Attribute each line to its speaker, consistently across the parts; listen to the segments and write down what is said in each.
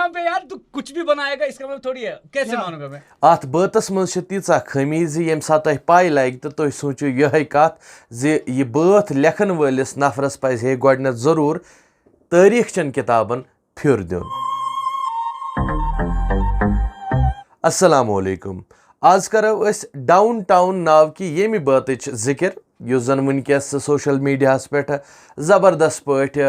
Speaker 1: यहाँ पे यार, तू कुछ भी बनाएगा इसका मतलब थोड़ी है, कैसे मानूंगा मैं?
Speaker 2: अत बातस मज तीचा खमी यम सात तुह पाई लग तो तुम सोचो यह कत यह बात लेखन वलिस नफरस पज है गोडनेथ जरूर तारीख चन किताबन फिर दिन। अस्सलाम वालेकुम। आज करो अस डाउन टाउन नाव की येमि बातच जिक्र युस जन वनकस सोशल मीडिया पे जबरदस्त पे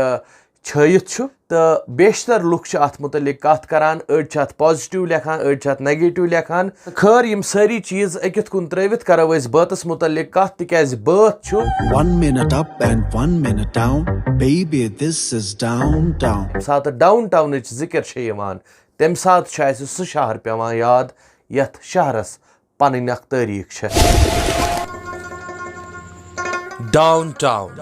Speaker 2: छायित तो बेशतर लुक अत मुतलिक कत करान, अड़ पॉजिटिव लेखान, अड़ नेगेटिव लेखान। खैर यम सारी चीज अकित कुन त्रवित करो अस बातस मुतलिक कत तिकाज बात छु
Speaker 3: 1 minute up and 1 minute down, baby this is down down।
Speaker 2: साथ डाउन टाउन जिक्र छे यवान तम साथ छ अस सु शहर पेवान याद यथ शहरस पन अख तारीख छ।
Speaker 4: डाउन टाउन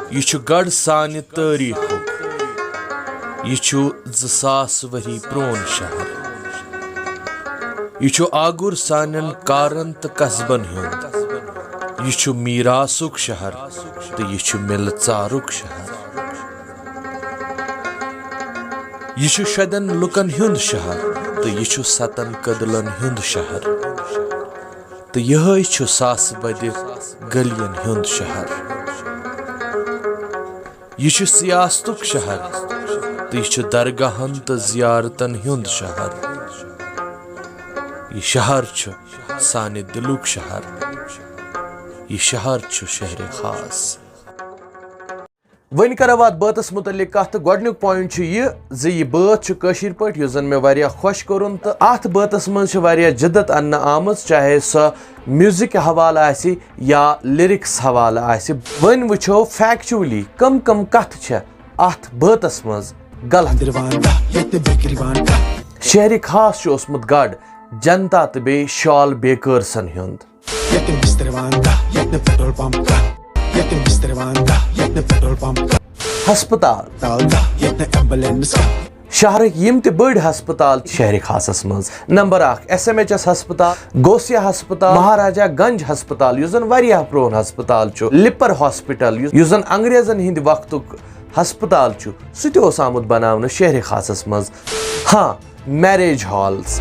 Speaker 4: यह गढ़ सानि तारीख, यह 2000 वरी प्रोन शहर। यह आगुर सानन कारन तो कस्बन हुंद। यह मीरासुक शहर तो यह मिलचारुक शहर। यह शदन लुकन हुंद शहर तो यह सतन कदलन हुंद शहर। तो यह सास बद गलियन हुंद शहर। यह सियासतुक शहर तो यह दरगाहन तो जियारतन हुंद शहर। यह शहर सानि दिलुक शहर। यह शहर शहर खास।
Speaker 2: वन कर बातस मुतलिक कत गोडनुक पॉइंट यह बात कशीर पट युस जन मे वारिया खुश कोरुन तो अत बातस मज वारिया जिद्दत अन्न आमज, चाहे सो म्यूजिक हवाला आसि या लिरिक्स हवाला आसि। वन वुचो फैक्चुअली कम कत छ अत बातस मज गलत। शहर खास ओसमुत गढ़ जनता तो बे शाल बेकर्सन हुंद। हस्पताल शहर यम ते बड़ हस्पताल शहर खासस मज नंबर 1 SMHS हस्पताल, गोसिया हस्पताल, महाराजा गंज हस्पताल युस जन वारिया प्रोन हस्पताल छु, लिपर हॉस्पिटल युस जन अंग्रेजन हिंद वक्तुक हस्पताल छु सु ते ओस आमुत बनावने शहर खासस मज। हाँ, मैरिज हॉल्स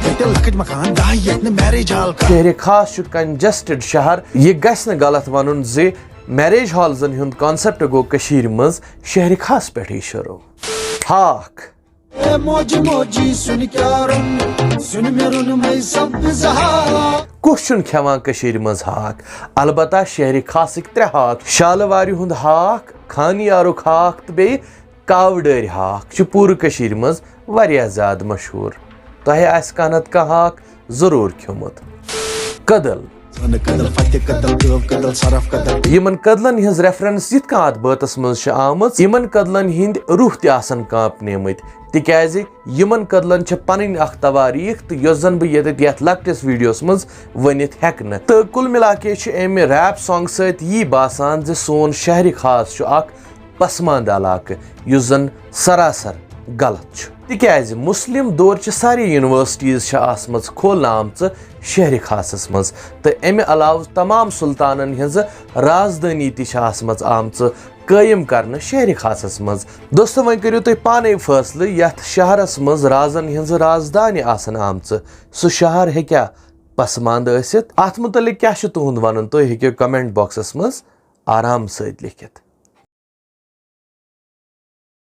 Speaker 2: शहर खास कंजस्टेड शहर। यह गस न गलत वनुन जे मैरिज हॉल्सन हुंद कॉन्सेप्ट गो कशीर मज शहर खास पे शुरू। हाक कुछ खेवान कशीर मज हाक, अलबत्ता शहर खासिक 3 हाक, शालवारी हुंद हाक, खानियारुक हाक तो बे कावडर हाक पूर कशीर मज वारिया ज्यादा मशहूर। तोहे आस कानत का हाक जरूर खेमुत। कदल यमन कदलन हिंज रेफरेंस यिथ कात बातस मज आमज यमन कदलन हिंद रूह ते आसन कांपनेमत तिकाज यमन कदलन छ पनन अख तवारीख तो यस जन बह यथ लकटिस वीडियोस मज वनित हेकन। तो कुल मिला के छ एम रैप सॉन्ग सत यी बासान जे सोन शहर खास छ अख पसमानद इलाके युस जन सरासर गलत छ। तिकाज मुस्लिम दौर च सारी यूनिवर्सिटीज आसमज खोलना आमच शहर खासस मज तो अमे अलाव तमाम सुल्तानन हिंज राजधानी आसमज आमच कायम करने शहर खासस मज। दोस्तों वह करियो तुम पाने फैसले यथ शहरस मज राजन हिंज राजधानी आसन आमच सु शहर हेक्या पसमानद असित। अत मुतलिक क्या तुहद वनुन तुम हेक्यो कमेंट बॉक्सस मज आराम सत लिखित।